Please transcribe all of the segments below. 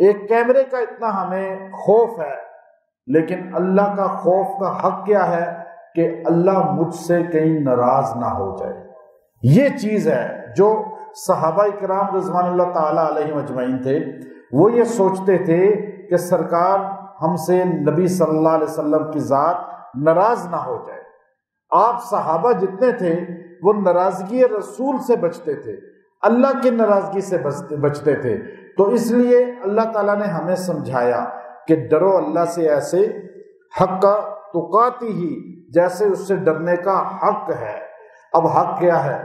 ایک کیمرے کا اتنا ہمیں خوف ہے، لیکن اللہ کا خوف کا حق کیا ہے کہ اللہ مجھ سے کہیں ناراض نہ ہو جائے۔ یہ چیز ہے جو صحابہ کرام رضوان اللہ تعالی علیہم اجمعین تھے، وہ یہ سوچتے تھے کہ سرکار ہم سے، نبی صلی اللہ علیہ وسلم کی ذات ناراض نہ ہو جائے۔ آپ صحابہ جتنے تھے وہ ناراضگی رسول سے بچتے تھے، اللہ کی ناراضگی سے بچتے تھے۔ تو اس لیے اللہ تعالیٰ نے ہمیں سمجھایا کہ ڈرو اللہ سے ایسے حق تقاتی ہی، جیسے اس سے ڈرنے کا حق ہے۔ اب حق کیا ہے؟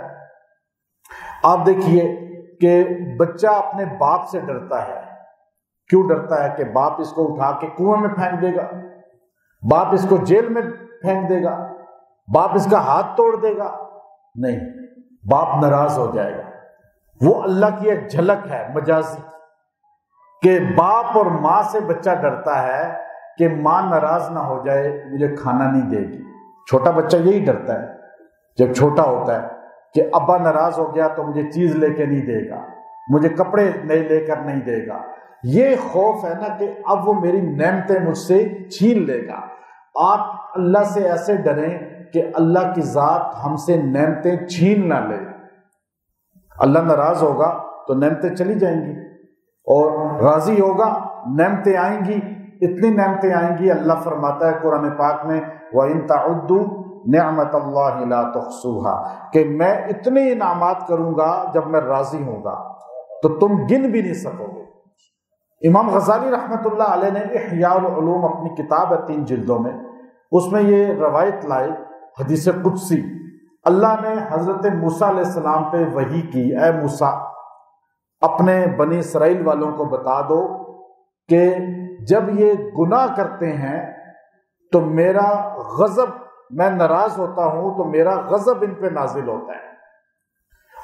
آپ دیکھیے کہ بچہ اپنے باپ سے ڈرتا ہے۔ کیوں ڈرتا ہے؟ کہ باپ اس کو اٹھا کے کنویں میں پھینک دے گا، باپ اس کو جیل میں پھینک دے گا، باپ اس کا ہاتھ توڑ دے گا؟ نہیں، باپ ناراض ہو جائے گا۔ وہ اللہ کی ایک جھلک ہے مجازی، کہ باپ اور ماں سے بچہ ڈرتا ہے کہ ماں ناراض نہ ہو جائے، مجھے کھانا نہیں دے گی۔ چھوٹا بچہ یہی ڈرتا ہے جب چھوٹا ہوتا ہے کہ ابا ناراض ہو گیا تو مجھے چیز لے کے نہیں دے گا، مجھے کپڑے نئے لے کر نہیں دے گا۔ یہ خوف ہے نا کہ اب وہ میری نعمتیں مجھ سے چھین لے گا۔ آپ اللہ سے ایسے ڈریں کہ اللہ کی ذات ہم سے نعمتیں چھین نہ لے۔ اللہ ناراض ہوگا تو نعمتیں چلی جائیں گی، اور راضی ہوگا نعمتیں آئیں گی، اتنی نعمتیں آئیں گی۔ اللہ فرماتا ہے قرآن پاک میں وَإِن تَعُدُّوا نِعْمَتَ اللَّهِ لَا تُحْصُوهَا، کہ میں اتنے انعامات کروں گا جب میں راضی ہوں گا تو تم گن بھی نہیں سکو گے۔ امام غزالی رحمۃ اللہ علیہ نے احیاء العلوم اپنی کتاب ہے 3 جلدوں میں، اس میں یہ روایت لائے، حدیث قدسی، اللہ نے حضرت موسیٰ علیہ السلام پہ وحی کی، اے موسیٰ اپنے بنی اسرائیل والوں کو بتا دو کہ جب یہ گناہ کرتے ہیں تو میرا غضب، میں ناراض ہوتا ہوں تو میرا غضب ان پہ نازل ہوتا ہے،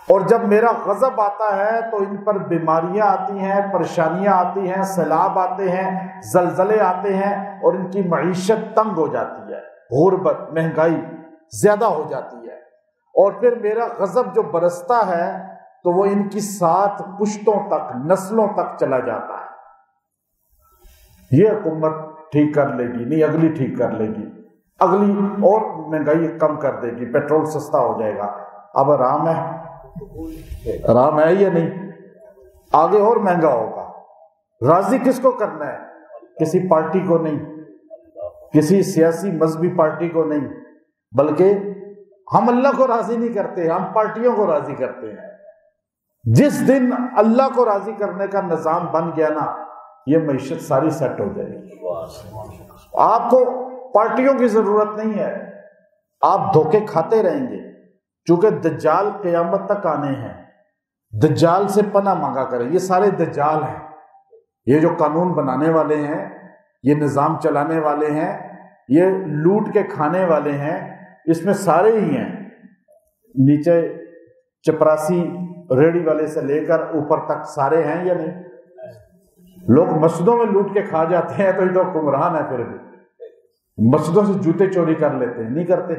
اور جب میرا غضب آتا ہے تو ان پر بیماریاں آتی ہیں، پریشانیاں آتی ہیں، سیلاب آتے ہیں، زلزلے آتے ہیں، اور ان کی معیشت تنگ ہو جاتی ہے، غربت، مہنگائی زیادہ ہو جاتی ہے، اور پھر میرا غضب جو برستا ہے تو وہ ان کی 7 پشتوں تک، نسلوں تک چلا جاتا ہے۔ یہ حکومت ٹھیک کر لے گی نہیں، اگلی ٹھیک کر لے گی، اگلی اور مہنگائی کم کر دے گی، پیٹرول سستا ہو جائے گا۔ اب آرام ہے؟ آرام ہے یا نہیں؟ آگے اور مہنگا ہوگا۔ راضی کس کو کرنا ہے؟ کسی پارٹی کو نہیں، کسی سیاسی مذہبی پارٹی کو نہیں، بلکہ ہم اللہ کو راضی نہیں کرتے، ہم پارٹیوں کو راضی کرتے ہیں۔ جس دن اللہ کو راضی کرنے کا نظام بن گیا نا، یہ معیشت ساری سیٹ ہو جائے گی۔ آپ کو پارٹیوں کی ضرورت نہیں ہے، آپ دھوکے کھاتے رہیں گے، چونکہ دجال قیامت تک آنے ہیں۔ دجال سے پناہ مانگا کریں، یہ سارے دجال ہیں، یہ جو قانون بنانے والے ہیں، یہ نظام چلانے والے ہیں، یہ لوٹ کے کھانے والے ہیں، اس میں سارے ہی ہیں، نیچے چپراسی ریڑھی والے سے لے کر اوپر تک سارے ہیں یا نہیں؟ لوگ مسجدوں میں لوٹ کے کھا جاتے ہیں تو یہ تو حکمران ہے، پھر بھی مسجدوں سے جوتے چوری کر لیتے ہیں، نہیں کرتے؟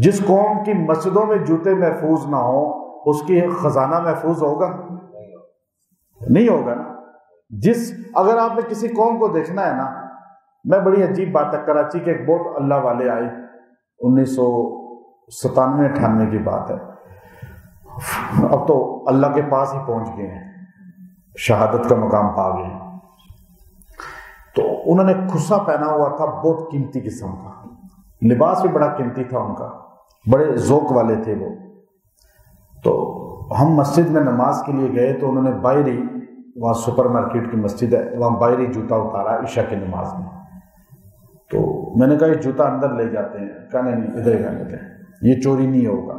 جس قوم کی مسجدوں میں جوتے محفوظ نہ ہو اس کی خزانہ محفوظ ہوگا؟ نہیں ہوگا نا۔ اگر آپ نے کسی قوم کو دیکھنا ہے نا، میں بڑی عجیب بات ہے، کراچی کے ایک بہت اللہ والے آئے، 1997-98 کی بات ہے، اب تو اللہ کے پاس ہی پہنچ گئے ہیں، شہادت کا مقام پا گئے۔ تو انہوں نے کھسا پہنا ہوا تھا بہت قیمتی قسم کا، لباس بھی بڑا قیمتی تھا ان کا، بڑے ذوق والے تھے وہ۔ تو ہم مسجد میں نماز کے لیے گئے تو انہوں نے باہر ہی، وہاں سپر مارکیٹ کی مسجد ہے، وہاں باہر ہی جوتا اتارا عشاء کی نماز میں۔ تو میں نے کہا یہ جوتا اندر لے جاتے ہیں، کہا نہیں ادھر ہی رہنے دیں، یہ چوری نہیں ہوگا۔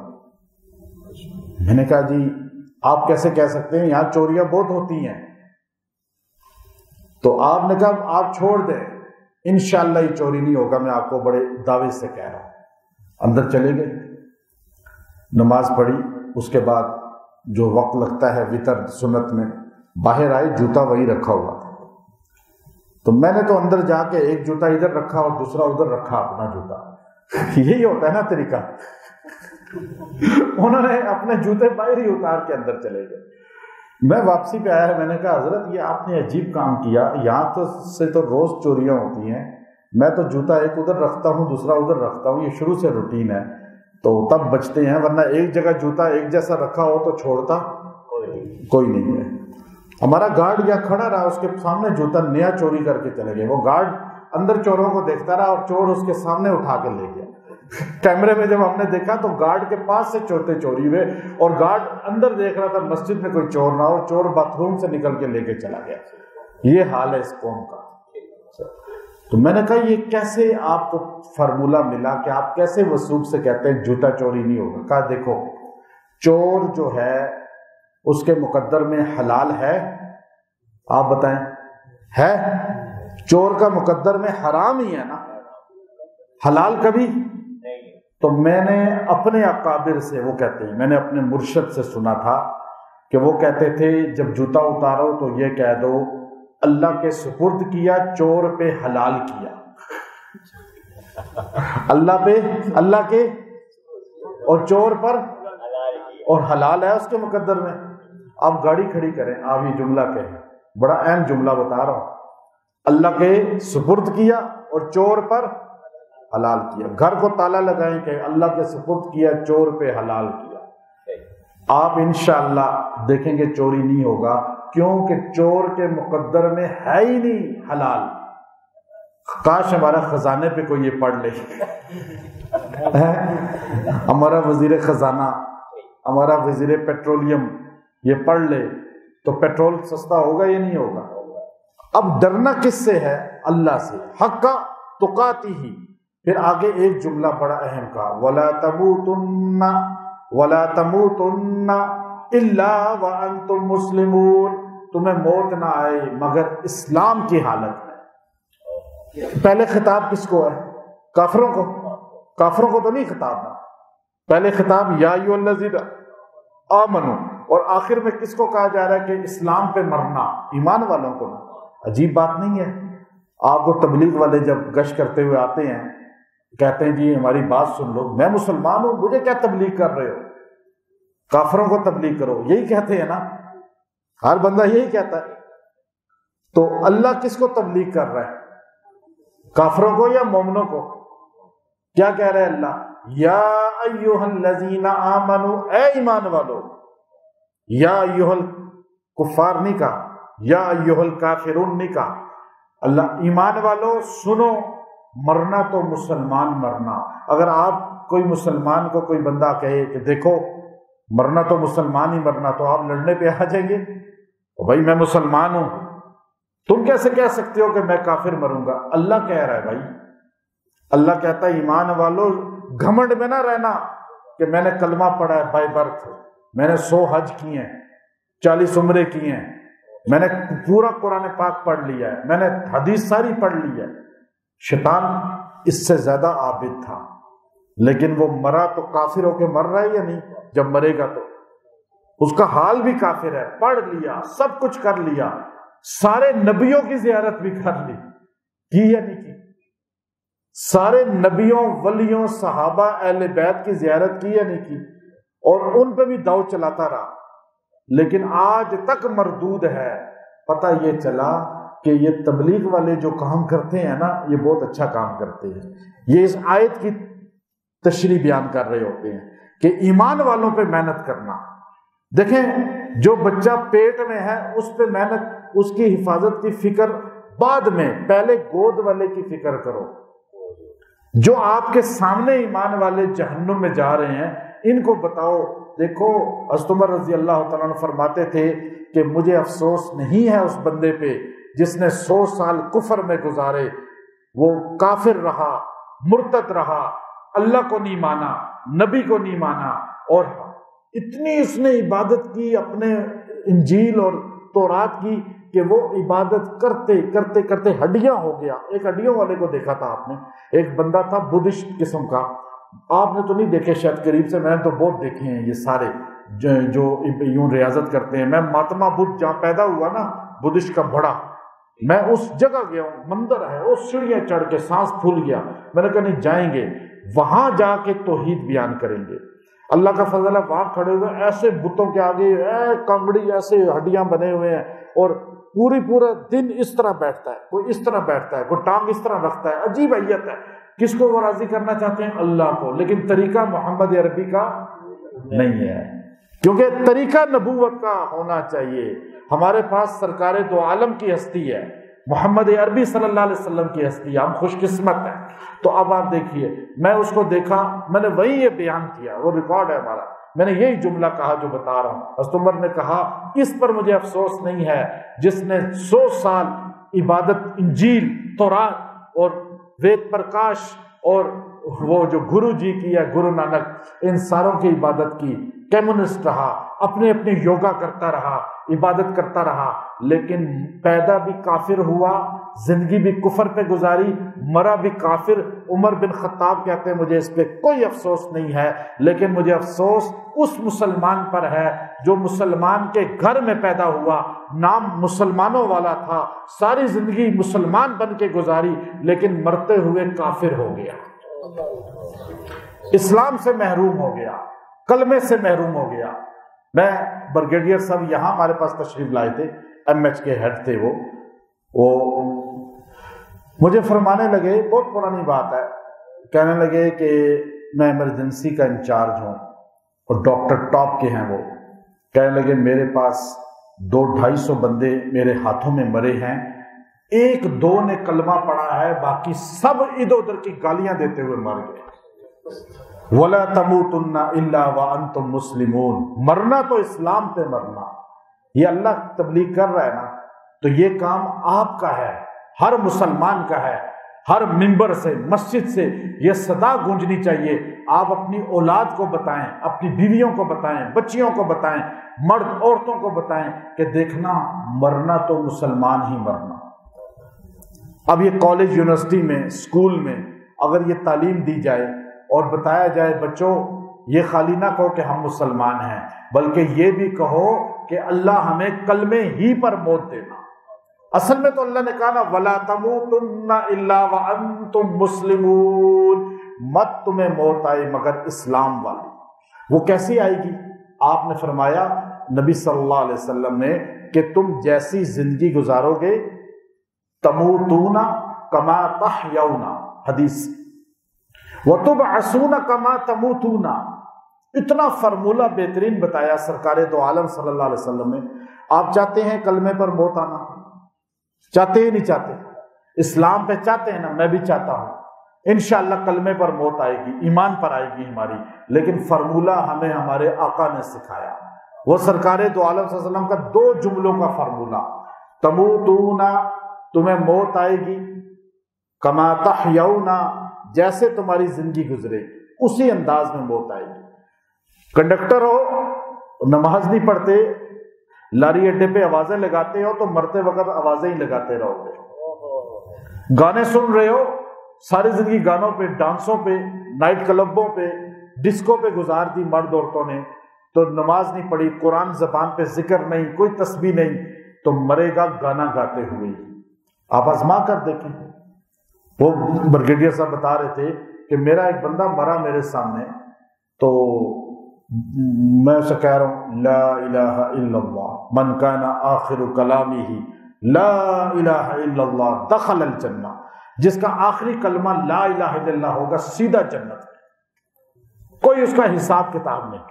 میں نے کہا جی آپ کیسے کہہ سکتے ہیں، یہاں چوریاں بہت ہوتی ہیں۔ تو آپ نے کہا آپ چھوڑ دیں، انشاءاللہ یہ چوری نہیں ہوگا، میں آپ کو بڑے دعوے سے کہہ رہا ہوں۔ اندر چلے گئے، نماز پڑھی، اس کے بعد جو وقت لگتا ہے وتر سنت میں، باہر آئے، جوتا وہی رکھا ہوا تھا۔ تو میں نے تو اندر جا کے ایک جوتا ادھر رکھا اور دوسرا ادھر رکھا اپنا جوتا، یہی ہوتا ہے نا طریقہ۔ انہوں نے اپنے جوتے باہر ہی اتار کے اندر چلے گئے۔ میں واپسی پہ آیا، میں نے کہا حضرت یہ آپ نے عجیب کام کیا، یہاں سے تو روز چوریاں ہوتی ہیں، میں تو جوتا ایک ادھر رکھتا ہوں دوسرا ادھر رکھتا ہوں، یہ شروع سے روٹین ہے، تو تب بچتے ہیں، ورنہ ایک جگہ جوتا ایک جیسا رکھا ہو تو چھوڑتا کوئی نہیں ہے۔ ہمارا گارڈ یا کھڑا رہا، اس کے سامنے جوتا نیا چوری کر کے چلے گئے، وہ گارڈ اندر چوروں کو دیکھتا رہا اور چور اس کے سامنے اٹھا کے لے گیا۔ کیمرے میں جب ہم نے دیکھا تو گارڈ کے پاس سے جوتے چوری ہوئے، اور گارڈ اندر دیکھ رہا تھا مسجد میں کوئی چور نہ ہو، چور باتھ روم سے نکل کے لے کے چلا گیا۔ یہ حال ہے اس قوم کا۔ تو میں نے کہا یہ کیسے آپ کو فارمولہ ملا کہ آپ کیسے وثوق سے کہتے ہیں جوتا چوری نہیں ہوگا؟ کہا دیکھو چور جو ہے اس کے مقدر میں حلال ہے، آپ بتائیں ہے؟ چور کا مقدر میں حرام ہی ہے نا، حلال کبھی؟ تو میں نے اپنے اکابر سے، وہ کہتے ہیں میں نے اپنے مرشد سے سنا تھا کہ وہ کہتے تھے جب جوتا اتارو تو یہ کہہ دو اللہ کے سپرد کیا، چور پہ حلال کیا۔ اللہ پہ، اللہ کے اور چور پر، اور حلال ہے اس کے مقدر میں۔ آپ گاڑی کھڑی کریں، آپ یہ جملہ کہیں، بڑا اہم جملہ بتا رہا ہوں، اللہ کے سپرد کیا اور چور پر حلال کیا۔ گھر کو تالا لگائیں کہ اللہ کے سپرد کیا، چور پہ حلال کیا، آپ انشاءاللہ دیکھیں گے چوری نہیں ہوگا، کیونکہ چور کے مقدر میں ہے ہی نہیں حلال۔ کاش ہمارا خزانے پہ کوئی یہ پڑھ لے، ہمارا وزیر خزانہ، ہمارا وزیر پیٹرولیم یہ پڑھ لے تو پیٹرول سستا ہوگا یا نہیں ہوگا؟ اب ڈرنا کس سے ہے؟ اللہ سے، حق تقاتہ۔ پھر آگے ایک جملہ بڑا اہم کہا، وَلَا تَمُوتُنَّ إِلَّا وَأَنْتُمْ مُسْلِمُونَ، تمہیں موت نہ آئے مگر اسلام کی حالت میں۔ پہلے خطاب کس کو ہے؟ کافروں کو؟ کافروں کو تو نہیں خطاب ہے، پہلے خطاب یا ایھا الذین آمنوا، اور آخر میں کس کو کہا جا رہا ہے کہ اسلام پہ مرنا، ایمان والوں کو۔ عجیب بات نہیں ہے؟ آپ کو تبلیغ والے جب گشت کرتے ہوئے آتے ہیں کہتے ہیں جی ہماری بات سن لو، میں مسلمان ہوں، مجھے کیا تبلیغ کر رہے ہو، کافروں کو تبلیغ کرو، یہی کہتے ہیں نا، ہر بندہ یہی کہتا ہے۔ تو اللہ کس کو تبلیغ کر رہا ہے، کافروں کو یا مومنوں کو؟ کیا کہہ رہے ہیں اللہ؟ یا ایھا الذین آمنوا، اے ایمان والو، یا ایھا الکفار نہیں کہا، یا ایھا الکافرون نہیں کہا، اللہ ایمان والو سنو، مرنا تو مسلمان مرنا۔ اگر آپ کوئی مسلمان کو کوئی بندہ کہے کہ دیکھو مرنا تو مسلمان ہی مرنا، تو آپ لڑنے پہ آ جائیں گے؟ بھائی میں مسلمان ہوں، تم کیسے کہہ سکتے ہو کہ میں کافر مروں گا؟ اللہ کہہ رہا ہے بھائی، اللہ کہتا ہے ایمان والو گھمنڈ میں نہ رہنا کہ میں نے کلمہ پڑھا ہے بائی برتھ، میں نے 100 حج کیے ہیں، 40 عمرے کیے ہیں، میں نے پورا قرآن پاک پڑھ لیا ہے، میں نے حدیث ساری پڑھ لی ہے۔ شیطان اس سے زیادہ عابد تھا، لیکن وہ مرا تو کافر ہو کے مر رہا ہے یا نہیں؟ جب مرے گا تو اس کا حال بھی کافر ہے، پڑھ لیا، سب کچھ کر لیا، سارے نبیوں کی زیارت بھی کر لی، کی یا نہیں کی؟ سارے نبیوں، ولیوں، صحابہ، اہل بیت کی زیارت کی یا نہیں کی؟ اور ان پہ بھی داؤ چلاتا رہا، لیکن آج تک مردود ہے۔ پتہ یہ چلا کہ یہ تبلیغ والے جو کام کرتے ہیں نا، یہ بہت اچھا کام کرتے ہیں۔ یہ اس آیت کی تشریح بیان کر رہے ہوتے ہیں کہ ایمان والوں پہ محنت کرنا۔ دیکھیں جو بچہ پیٹ میں ہے اس پہ محنت، اس کی حفاظت کی فکر بعد میں، پہلے گود والے کی فکر کرو۔ جو آپ کے سامنے ایمان والے جہنم میں جا رہے ہیں ان کو بتاؤ، دیکھو حضرت عمر رضی اللہ تعالیٰ عنہ فرماتے تھے کہ مجھے افسوس نہیں ہے اس بندے پہ جس نے 100 سال کفر میں گزارے، وہ کافر رہا، مرتد رہا، اللہ کو نہیں مانا، نبی کو نہیں مانا، اور اتنی اس نے عبادت کی اپنے انجیل اور تورات کی کہ وہ عبادت کرتے کرتے کرتے ہڈیاں ہو گیا۔ ایک ہڈیوں والے کو دیکھا تھا آپ نے، ایک بندہ تھا بدھسٹ قسم کا، آپ نے تو نہیں دیکھے شاید قریب سے، میں نے تو بہت دیکھے ہیں یہ سارے جو یوں ریاضت کرتے ہیں۔ میں مہاتما بدھ جہاں پیدا ہوا نا، بدھسٹ کا بڑا، میں اس جگہ گیا ہوں، مندر ہے، اس سیڑھیاں چڑھ کے سانس پھول گیا، میں نے کہا نہیں جائیں گے وہاں، جا کے توحید بیان کریں گے۔ اللہ کا فضل ہے وہاں کھڑے ہوئے ایسے بتوں کے آگے کنگڑی ایسے ہڈیاں بنے ہوئے ہیں اور پورا دن اس طرح بیٹھتا ہے، کوئی اس طرح بیٹھتا ہے، کوئی ٹانگ اس طرح رکھتا ہے، عجیب حیت ہے۔ کس کو وہ راضی کرنا چاہتے ہیں؟ اللہ کو، لیکن طریقہ محمد عربی کا نہیں ہے، کیونکہ طریقہ نبوت کا ہونا چاہیے۔ ہمارے پاس سرکار دو عالم کی ہستی ہے، محمد عربی صلی اللہ علیہ وسلم کی ہستی ہے، ہم خوش قسمت ہیں۔ تو اب آپ دیکھیے، میں اس کو دیکھا، میں نے وہی یہ بیان کیا، وہ ریکارڈ ہے ہمارا، میں نے یہی جملہ کہا جو بتا رہا ہوں۔ حضرت عمر نے کہا اس پر مجھے افسوس نہیں ہے جس نے 100 سال عبادت انجیل، تورات اور وید پرکاش اور وہ جو گرو جی کی ہے، گرو نانک، ان ساروں کی عبادت کی، کمیونسٹ رہا، اپنے یوگا کرتا رہا، عبادت کرتا رہا، لیکن پیدا بھی کافر ہوا، زندگی بھی کفر پہ گزاری، مرا بھی کافر۔ عمر بن خطاب کہتے ہیں مجھے اس پہ کوئی افسوس نہیں ہے، لیکن مجھے افسوس اس مسلمان پر ہے جو مسلمان کے گھر میں پیدا ہوا، نام مسلمانوں والا تھا، ساری زندگی مسلمان بن کے گزاری، لیکن مرتے ہوئے کافر ہو گیا، اسلام سے محروم ہو گیا، کلمے سے محروم ہو گیا۔ میں بریگیڈیئر صاحب یہاں ہمارے پاس تشریف لائے تھے، ایم ایچ کے ہیڈ تھے، وہ مجھے فرمانے لگے، بہت پرانی بات ہے، کہنے لگے کہ میں ایمرجنسی کا انچارج ہوں اور ڈاکٹر ٹاپ کے ہیں، وہ کہنے لگے میرے پاس 200-250 بندے میرے ہاتھوں میں مرے ہیں، 1-2 نے کلمہ پڑھا ہے، باقی سب ادھر ادھر کی گالیاں دیتے ہوئے مر گئے۔ وَلَا تَمُوتُنَّ إِلَّا وَأَنْتُمْ مُسْلِمُونَ، مرنا تو اسلام پہ مرنا۔ یہ اللہ تبلیغ کر رہا ہے نا، تو یہ کام آپ کا ہے، ہر مسلمان کا ہے۔ ہر ممبر سے، مسجد سے یہ صدا گونجنی چاہیے، آپ اپنی اولاد کو بتائیں، اپنی بیویوں کو بتائیں، بچیوں کو بتائیں، مرد عورتوں کو بتائیں کہ دیکھنا مرنا تو مسلمان ہی مرنا۔ اب یہ کالج، یونیورسٹی میں، اسکول میں اگر یہ تعلیم دی جائے اور بتایا جائے بچوں یہ خالی نہ کہو کہ ہم مسلمان ہیں، بلکہ یہ بھی کہو کہ اللہ ہمیں کلمے ہی پر موت دینا۔ اصل میں تو اللہ نے کہا نا وَلَا تَمُوتُنَّ إِلَّا وَأَنْتُمْ مُسْلِمُونَ، مت تمہیں موت آئے مگر اسلام والی۔ وہ کیسی آئے گی؟ آپ نے فرمایا نبی صلی اللہ علیہ وسلم نے کہ تم جیسی زندگی گزارو گے، تموتون کما تحیون، حدیث، وتبعثون کما تموتون، اتنا فارمولہ بہترین بتایا سرکار دو عالم صلی اللہ علیہ وسلم نے۔ آپ چاہتے ہیں کلمے پر موت آنا؟ چاہتے ہی نہیں چاہتے؟ اسلام پہ چاہتے ہیں نا؟ میں بھی چاہتا ہوں، انشاءاللہ کلمے پر موت آئے گی، ایمان پر آئے گی ہماری، لیکن فارمولہ ہمیں ہمارے آقا نے سکھایا، وہ سرکار دو عالم صلی اللہ علیہ وسلم کا 2 جملوں کا فارمولہ، تموتون، تمہیں موت آئے گی، کما تحیون، جیسے تمہاری زندگی گزرے اسی انداز میں موت آئے گی۔ کنڈکٹر ہو، نماز نہیں پڑھتے، لاری اڈے پہ آوازیں لگاتے ہو تو مرتے وقت آوازیں ہی لگاتے رہو گے۔ گانے سن رہے ہو، ساری زندگی گانوں پہ، ڈانسوں پہ، نائٹ کلبوں پہ، ڈسکو پہ گزار دی مرد عورتوں نے، تو نماز نہیں پڑھی، قرآن زبان پہ ذکر نہیں، کوئی تسبیح نہیں، تو مرے گا گانا گاتے ہوئے۔ آپ آزما کر دیکھیں۔ وہ بریگیڈیئر صاحب بتا رہے تھے کہ میرا ایک بندہ مرا میرے سامنے، تو میں اسے کہہ رہا ہوں لا الہ الا اللہ من کان آخر کلامہ لا الہ الا اللہ دخل الجنہ، جس کا آخری کلمہ لا الہ الا اللہ ہوگا سیدھا جنت میں، کوئی اس کا حساب کتاب نہیں۔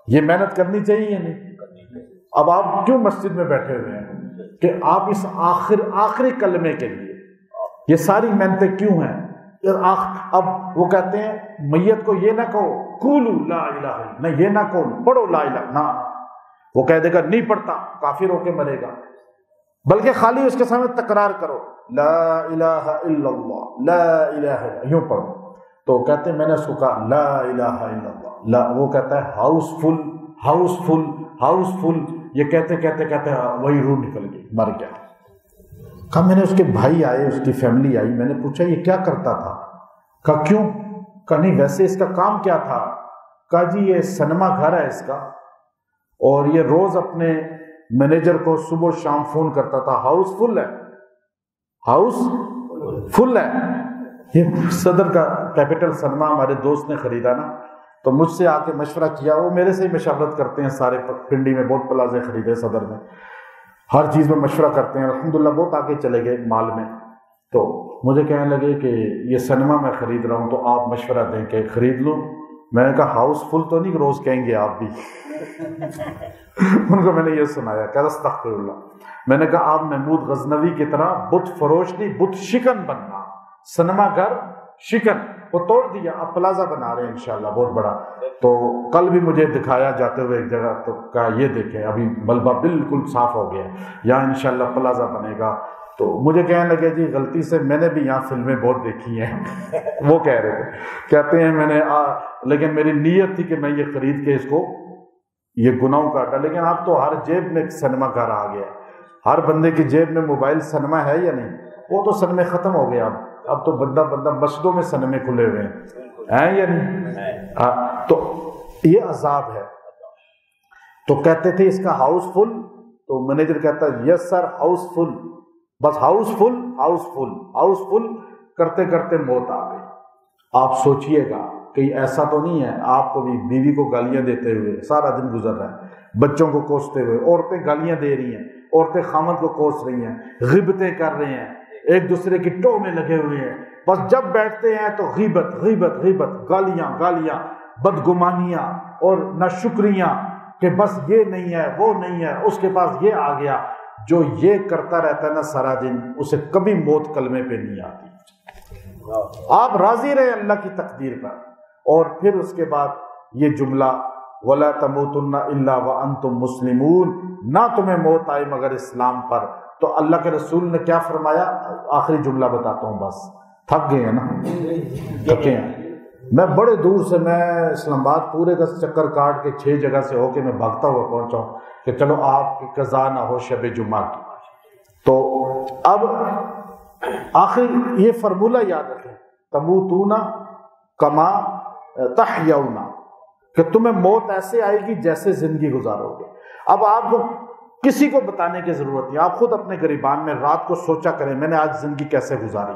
یہ محنت کرنی چاہیے نہیں؟ اب آپ کیوں مسجد میں بیٹھے ہوئے ہیں کہ آپ اس آخری کلمے کے لیے یہ ساری محنتیں کیوں ہیں؟ اب وہ کہتے ہیں میت کو یہ نہ کہو قولوا لا الہ الا، نہ یہ نہ کہو پڑھو لا الہ، نہ، وہ کہہ دے گا نہیں پڑھتا، کافر ہو کے مرے گا، بلکہ خالی اس کے سامنے تکرار کرو لا الہ الا اللہ، لا الہ الا، یوں پڑھو۔ تو کہتے ہیں میں نے اس کو کہا لا الہ الا اللہ، لا، وہ کہتا ہے house full house full house full, یہ کہتے کہتے کہتے وہی روح نکل گئی، مر گیا۔ کہا میں نے اس کے بھائی آئے، اس کی فیملی آئی، میں نے پوچھا یہ کیا کرتا تھا؟ کہا کیوں؟ کہا نہیں ویسے اس کا کام کیا تھا؟ کہا جی یہ سنیما گھر ہے اس کا، اور یہ روز اپنے مینیجر کو صبح و شام فون کرتا تھا، ہاؤس فل ہے، ہاؤس فل ہے۔ یہ صدر کا کیپٹل سنیما ہمارے دوست نے خریدا نا، تو مجھ سے آ کے مشورہ کیا، وہ میرے سے ہی مشاورت کرتے ہیں سارے، پنڈی میں بہت پلازے خریدے، صدر میں ہر چیز میں مشورہ کرتے ہیں، الحمدللہ بہت آگے چلے گئے مال میں۔ تو مجھے کہنے لگے کہ یہ سنیما میں خرید رہا ہوں تو آپ مشورہ دیں کہ خرید لوں؟ میں نے کہا ہاؤس فل تو نہیں روز کہیں گے آپ بھی؟ ان کو میں نے یہ سنایا کہ استغفر اللہ، میں نے کہا آپ محمود غزنوی کی طرح بت فروش نہیں، بت شکن بننا، سنیما گھر شکن، وہ توڑ دیا، اب پلازا بنا رہے ہیں انشاءاللہ بہت بڑا۔ تو کل بھی مجھے دکھایا جاتے ہوئے ایک جگہ، تو کہا یہ دیکھیں ابھی ملبہ بالکل صاف ہو گیا، یہاں انشاءاللہ پلازا بنے گا۔ تو مجھے کہنے لگے جی غلطی سے میں نے بھی یہاں فلمیں بہت دیکھی ہیں وہ کہہ رہے تھے، کہتے ہیں میں نے لیکن میری نیت تھی کہ میں یہ خرید کے اس کو یہ گناہوں کا اٹھا، لیکن اب تو ہر جیب میں سنیما گھر آ گیا، ہر بندے کی جیب میں موبائل سنیما ہے یا نہیں؟ وہ تو سنیمے ختم ہو گیا، اب تو بندہ مسجدوں میں سنیمے کھلے ہوئے ہیں یا نہیں؟ تو یہ عذاب ہے۔ تو کہتے تھے اس کا ہاؤس فل، تو مینیجر کہتا یس سر ہاؤس فل، بس house full house full house full کرتے کرتے موت آ گئی۔ آپ سوچئے گا کہ ایسا تو نہیں ہے آپ کو بھی بیوی کو گالیاں دیتے ہوئے سارا دن گزر رہا ہے، بچوں کو کوستے ہوئے، عورتیں گالیاں دے رہی ہیں، عورتیں خامد کو کوس رہی ہیں، غیبتیں کر رہے ہیں، ایک دوسرے کی ٹو میں لگے ہوئے ہیں، بس جب بیٹھتے ہیں تو غیبت غیبت غیبت، گالیاں گالیاں، بدگمانیاں اور ناشکریاں کہ بس یہ نہیں ہے وہ نہیں ہے، اس کے پاس یہ آ گیا۔ جو یہ کرتا رہتا ہے نا سارا دن، اسے کبھی موت کلمے پہ نہیں آتی۔ آپ راضی رہے اللہ کی تقدیر پر۔ اور پھر اس کے بعد یہ جملہ وَلَا تَمُوتُنَّ إِلَّا وَأَنْتُمْ مُسْلِمُونَ، نہ تمہیں موت آئے مگر اسلام پر۔ تو اللہ کے رسول نے کیا فرمایا؟ آخری جملہ بتاتا ہوں، بس تھک گئے ہیں نا، تھکے ہیں۔ میں بڑے دور سے، میں اسلام آباد پورے کا چکر کاٹ کے 6 جگہ سے ہو کے میں بھاگتا ہوا پہنچا ہوں کہ چلو آپ کی قضا نہ ہو شب جمعہ کی۔ تو اب آخر یہ فرمولہ یاد رکھیں، تموتون کما تحیون، کہ تمہیں موت ایسے آئے گی جیسے زندگی گزارو گے۔ اب آپ کو کسی کو بتانے کی ضرورت نہیں، آپ خود اپنے گریبان میں رات کو سوچا کریں میں نے آج زندگی کیسے گزاری۔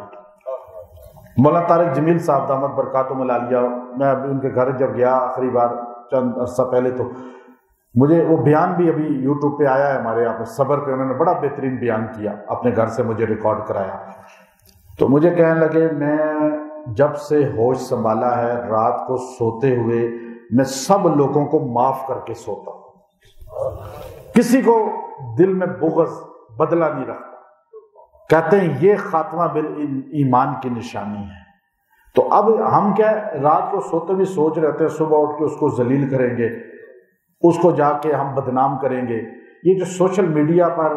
مولانا طارق جمیل صاحب دامت برکاتہم العالیہ، میں ان کے گھر جب گیا آخری بار چند عرصہ پہلے، تو مجھے وہ بیان بھی ابھی یوٹیوب پہ آیا ہے ہمارے یہاں پہ صبر پہ، انہوں نے بڑا بہترین بیان کیا، اپنے گھر سے مجھے ریکارڈ کرایا۔ تو مجھے کہنے لگے میں جب سے ہوش سنبھالا ہے رات کو سوتے ہوئے میں سب لوگوں کو معاف کر کے سوتا ہوں، کسی کو دل میں بغض بدلہ نہیں رکھتا۔ کہتے ہیں یہ خاتمہ بالایمان کی نشانی ہے۔ تو اب ہم کیا رات کو سوتے بھی سوچ رہتے ہیں صبح اٹھ کے اس کو ذلیل کریں گے، اس کو جا کے ہم بدنام کریں گے۔ یہ جو سوشل میڈیا پر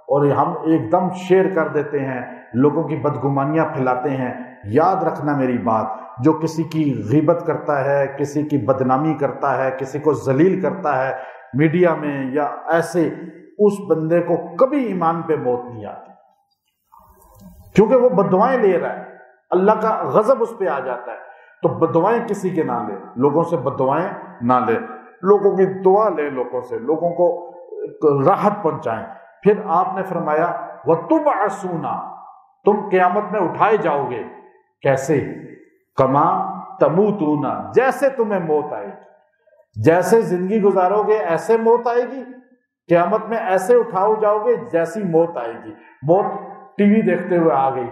اور ہم ایک دم شیئر کر دیتے ہیں، لوگوں کی بدگمانیاں پھیلاتے ہیں، یاد رکھنا میری بات، جو کسی کی غیبت کرتا ہے، کسی کی بدنامی کرتا ہے، کسی کو ذلیل کرتا ہے میڈیا میں یا ایسے، اس بندے کو کبھی ایمان پہ موت نہیں آتی، کیونکہ وہ بددعائیں لے رہا ہے، اللہ کا غضب اس پہ آ جاتا ہے۔ تو بددعائیں کسی کے نہ لے، لوگوں سے بددعائیں نہ لے، لوگوں کی دعا لے، لوگوں سے لوگوں کو راحت پہنچائیں۔ پھر آپ نے فرمایا وَتُبْعَثُونَ، تم قیامت میں اٹھائے جاؤ گے، کیسے؟ کما تموتون، جیسے تمہیں موت آئے گی، جیسے زندگی گزارو گے ایسے موت آئے گی، قیامت میں ایسے اٹھاؤ جاؤ گے جیسی موت آئے گی۔ موت ٹی وی دیکھتے ہوئے آ گئی،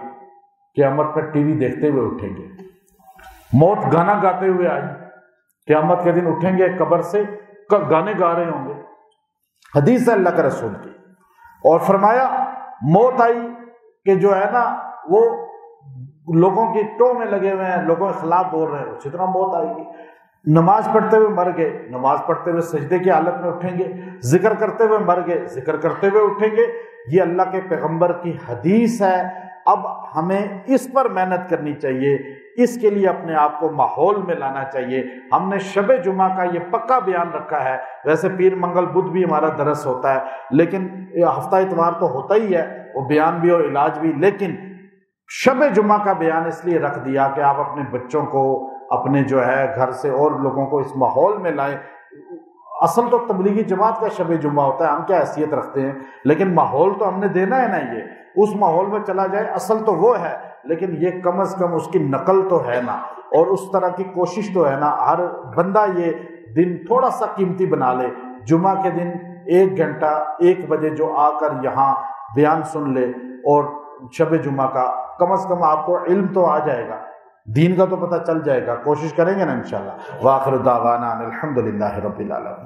قیامت میں ٹی وی دیکھتے ہوئے اٹھیں گے۔ موت گانا گاتے ہوئے آئی، قیامت کے دن اٹھیں گے قبر سے گانے گا رہے ہوں گے۔ حدیث ہے اللہ کے رسول کی۔ اور فرمایا موت آئی کہ جو ہے نا وہ لوگوں کی ٹو میں لگے ہوئے ہیں، لوگوں کے خلاف بول رہے ہیں، اسی طرح موت آئے گی۔ نماز پڑھتے ہوئے مر گئے، نماز پڑھتے ہوئے سجدے کی حالت میں اٹھیں گے، ذکر کرتے ہوئے مر گئے، ذکر کرتے ہوئے اٹھیں گے۔ یہ اللہ کے پیغمبر کی حدیث ہے۔ اب ہمیں اس پر محنت کرنی چاہیے، اس کے لیے اپنے آپ کو ماحول میں لانا چاہیے۔ ہم نے شب جمعہ کا یہ پکا بیان رکھا ہے، ویسے پیر منگل بدھ بھی ہمارا درس ہوتا ہے، لیکن ہفتہ اتوار تو ہوتا ہی ہے، وہ بیان بھی اور علاج بھی، لیکن شب جمعہ کا بیان اس لیے رکھ دیا کہ آپ اپنے بچوں کو، اپنے جو ہے گھر سے اور لوگوں کو اس ماحول میں لائیں۔ اصل تو تبلیغی جماعت کا شب جمعہ ہوتا ہے، ہم کیا حیثیت رکھتے ہیں، لیکن ماحول تو ہم نے دینا ہے نا، یہ اس ماحول میں چلا جائے، اصل تو وہ ہے، لیکن یہ کم از کم اس کی نقل تو ہے نا، اور اس طرح کی کوشش تو ہے نا، ہر بندہ یہ دن تھوڑا سا قیمتی بنا لے، جمعہ کے دن 1 گھنٹہ 1 بجے جو آ کر یہاں بیان سن لے، اور شب جمعہ کا کم از کم آپ کو علم تو آ جائے گا، دین کا تو پتہ چل جائے گا۔ کوشش کریں گے نا انشاءاللہ۔ وآخر دعوانا ان الحمدللہ رب العالمین۔